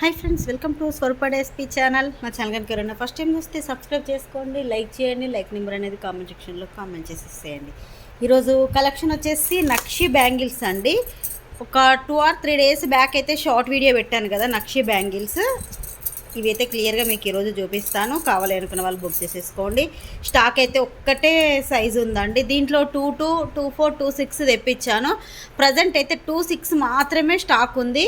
Hi friends, welcome to Swarupa SP channel. మా channel కనుక ఎవరైనా ఫస్ట్ టైం చూస్తే సబ్స్క్రైబ్ చేసుకోండి, లైక్ చేయండి. లైక్ నెంబర్ అనేది కామెంట్ సెక్షన్లో కామెంట్ చేసేసేయండి. ఈరోజు కలెక్షన్ వచ్చేసి నక్షి బ్యాంగిల్స్ అండి. ఒక 2 or 3 days బ్యాక్ అయితే షార్ట్ వీడియో పెట్టాను కదా నక్షి బ్యాంగిల్స్. ఇవైతే క్లియర్గా మీకు ఈరోజు చూపిస్తాను. కావాలి అనుకున్న వాళ్ళు బుక్ చేసేసుకోండి. స్టాక్ అయితే ఒక్కటే సైజు ఉందండి. దీంట్లో 22, 24, 26 తెప్పించాను. ప్రజెంట్ అయితే 26 మాత్రమే స్టాక్ ఉంది.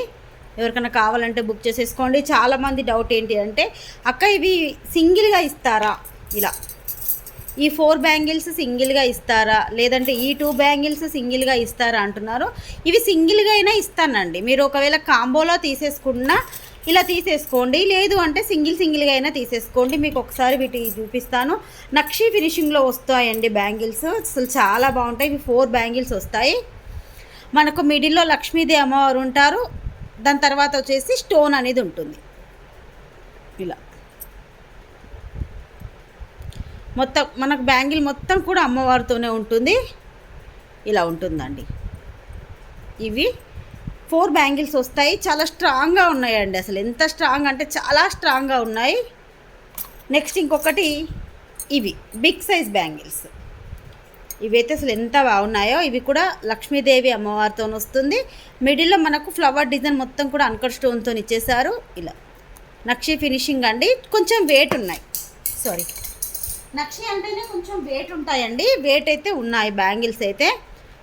ఎవరికైనా కావాలంటే బుక్ చేసేసుకోండి. చాలామంది డౌట్ ఏంటి అంటే, అక్క ఇవి సింగిల్గా ఇస్తారా, ఇలా ఈ 4 బ్యాంగిల్స్ సింగిల్గా ఇస్తారా, లేదంటే ఈ 2 బ్యాంగిల్స్ సింగిల్గా ఇస్తారా అంటున్నారు. ఇవి సింగిల్గా అయినా ఇస్తానండి. మీరు ఒకవేళ కాంబోలో తీసేసుకున్నా ఇలా తీసేసుకోండి, లేదు అంటే సింగిల్గా అయినా తీసేసుకోండి. మీకు ఒకసారి వీటి చూపిస్తాను. నక్షి ఫినిషింగ్లో వస్తాయండి బ్యాంగిల్స్. అసలు చాలా బాగుంటాయి. ఇవి 4 బ్యాంగిల్స్ వస్తాయి. మనకు మిడిల్లో లక్ష్మీదేవి అమ్మవారు ఉంటారు. దాని తర్వాత వచ్చేసి స్టోన్ అనేది ఉంటుంది. ఇలా మొత్తం మనకు బ్యాంగిల్ మొత్తం కూడా అమ్మవారితోనే ఉంటుంది. ఇలా ఉంటుందండి. ఇవి 4 బ్యాంగిల్స్ వస్తాయి. చాలా స్ట్రాంగ్గా ఉన్నాయండి. అసలు ఎంత స్ట్రాంగ్ అంటే చాలా స్ట్రాంగ్గా ఉన్నాయి. నెక్స్ట్ ఇంకొకటి ఇవి బిగ్ సైజ్ బ్యాంగిల్స్. ఇవైతే అసలు ఎంత బాగున్నాయో. ఇవి కూడా లక్ష్మీదేవి అమ్మవారితో వస్తుంది. మిడిల్లో మనకు ఫ్లవర్ డిజైన్ మొత్తం కూడా అన్కట్ స్టోన్తో ఇచ్చేసారు. ఇలా నక్షి ఫినిషింగ్ అండి. కొంచెం వెయిట్ ఉన్నాయి. సారీ, నక్షి అంటేనే కొంచెం వెయిట్ ఉంటాయండి. వెయిట్ అయితే ఉన్నాయి బ్యాంగిల్స్ అయితే.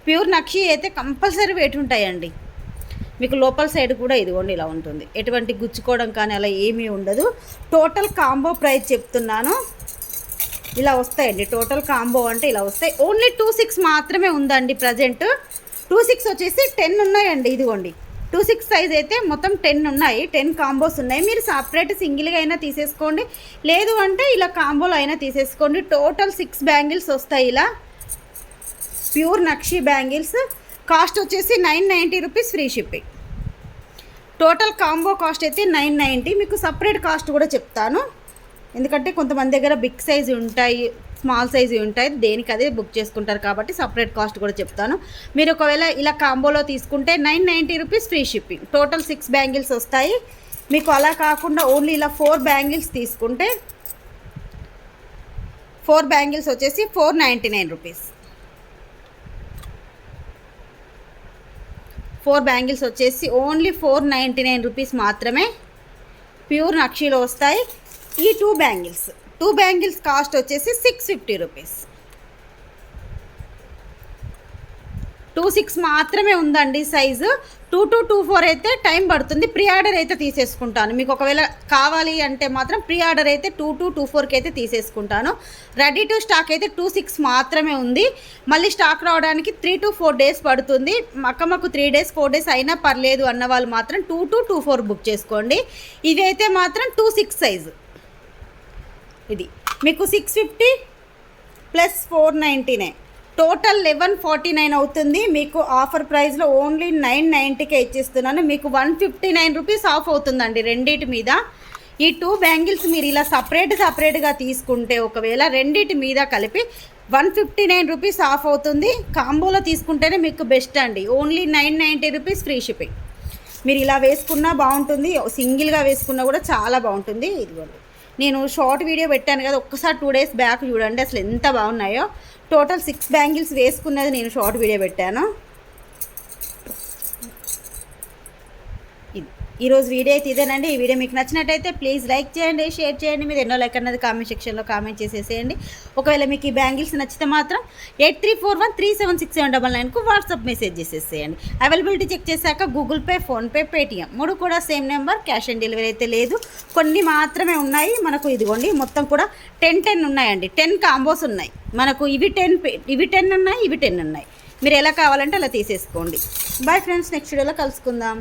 ప్యూర్ నక్షి అయితే కంపల్సరీ వెయిట్ ఉంటాయండి. మీకు లోపల సైడ్ కూడా ఇదిగోండి ఇలా ఉంటుంది. ఎటువంటి గుచ్చుకోవడం కానీ అలా ఏమీ ఉండదు. టోటల్ కాంబో ప్రైస్ చెప్తున్నాను. ఇలా వస్తాయండి. టోటల్ కాంబో అంటే ఇలా వస్తాయి. ఓన్లీ 26 మాత్రమే ఉందండి ప్రజెంట్. 26 వచ్చేసి 10 ఉన్నాయండి. ఇదిగోండి 26 సైజ్ అయితే మొత్తం 10 ఉన్నాయి. 10 కాంబోస్ ఉన్నాయి. మీరు సపరేట్ సింగిల్గా అయినా తీసేసుకోండి, లేదు అంటే ఇలా కాంబోలో అయినా తీసేసుకోండి. టోటల్ 6 బ్యాంగిల్స్ వస్తాయి. ఇలా ప్యూర్ నక్షి బ్యాంగిల్స్. కాస్ట్ వచ్చేసి 990 rupees, free shipping. Total combo cost అయితే 990. మీకు సపరేట్ కాస్ట్ కూడా చెప్తాను. ఎందుకంటే కొంతమంది దగ్గర బిగ్ సైజు ఉంటాయి, స్మాల్ సైజు ఉంటాయి. దేనికి అదే బుక్ చేసుకుంటారు కాబట్టి సపరేట్ కాస్ట్ కూడా చెప్తాను. మీరు ఒకవేళ ఇలా కాంబోలో తీసుకుంటే 990 rupees, free shipping. Total 6 bangles వస్తాయి. మీకు అలా కాకుండా ఓన్లీ ఇలా 4 బ్యాంగిల్స్ తీసుకుంటే 4 బ్యాంగిల్స్ వచ్చేసి 499 రూపీస్. 4 బ్యాంగిల్స్ వచ్చేసి ఓన్లీ 499 రూపీస్ మాత్రమే. ప్యూర్ నక్షీలో వస్తాయి. ఈ 2 బ్యాంగిల్స్ కాస్ట్ వచ్చేసి 650 రూపీస్. 26 మాత్రమే ఉందండి సైజు. 2224 అయితే టైం పడుతుంది. ప్రీ ఆర్డర్ అయితే తీసేసుకుంటాను. మీకు ఒకవేళ కావాలి అంటే మాత్రం ప్రీ ఆర్డర్ అయితే 2224కి అయితే తీసేసుకుంటాను. రెడీ టు స్టాక్ అయితే 26 మాత్రమే ఉంది. మళ్ళీ స్టాక్ రావడానికి 3 to 4 days పడుతుంది. మాకు 3 days 4 days అయినా పర్లేదు అన్న వాళ్ళు మాత్రం 2224 బుక్ చేసుకోండి. ఇవి అయితే మాత్రం 26 సైజు. ఇది మీకు 650 ప్లస్ 499 టోటల్ 1149 అవుతుంది. మీకు ఆఫర్ ప్రైస్లో ఓన్లీ 990కే ఇచ్చేస్తున్నాను. మీకు 159 రూపీస్ ఆఫ్ అవుతుందండి రెండింటి మీద. ఈ 2 బ్యాంగిల్స్ మీరు ఇలా సపరేట్గా తీసుకుంటే ఒకవేళ రెండింటి మీద కలిపి 159 రూపీస్ ఆఫ్ అవుతుంది. కాంబోలో తీసుకుంటేనే మీకు బెస్ట్ అండి. Only 990 rupees, free shipping. మీరు ఇలా వేసుకున్నా బాగుంటుంది, సింగిల్గా వేసుకున్నా కూడా చాలా బాగుంటుంది. ఇదిగోండి నేను షార్ట్ వీడియో పెట్టాను కదా, ఒక్కసారి 2 days బ్యాక్ చూడండి అసలు ఎంత బాగున్నాయో. టోటల్ 6 బ్యాంగిల్స్ వేసుకున్నది నేను షార్ట్ వీడియో పెట్టాను. ఈరోజు వీడియో అయితే ఇదేనండి. ఈ వీడియో మీకు నచ్చినట్టయితే ప్లీజ్ లైక్ చేయండి, షేర్ చేయండి. మీరు ఎన్నో లైక్ అన్నది కామెంట్ సెక్షన్లో కామెంట్ చేసేసేయండి. ఒకవేళ మీకు ఈ బ్యాంగిల్స్ నచ్చితే మాత్రం 8341376799కు వాట్సాప్ మెసేజ్ చేసేసేయండి. అవైలబిలిటీ చెక్ చేశాక గూగుల్ పే, ఫోన్పే, పేటిఎం 3 కూడా same number. Cash on delivery అయితే లేదు. కొన్ని మాత్రమే ఉన్నాయి మనకు. ఇదిగోండి మొత్తం కూడా 10 ఉన్నాయండి. 10 కాంబోస్ ఉన్నాయి మనకు. ఇవి 10 ఉన్నాయి, ఇవి 10 ఉన్నాయి. మీరు ఎలా కావాలంటే అలా తీసేసుకోండి. బాయ్ ఫ్రెండ్స్, నెక్స్ట్ వీడియోలో కలుసుకుందాం.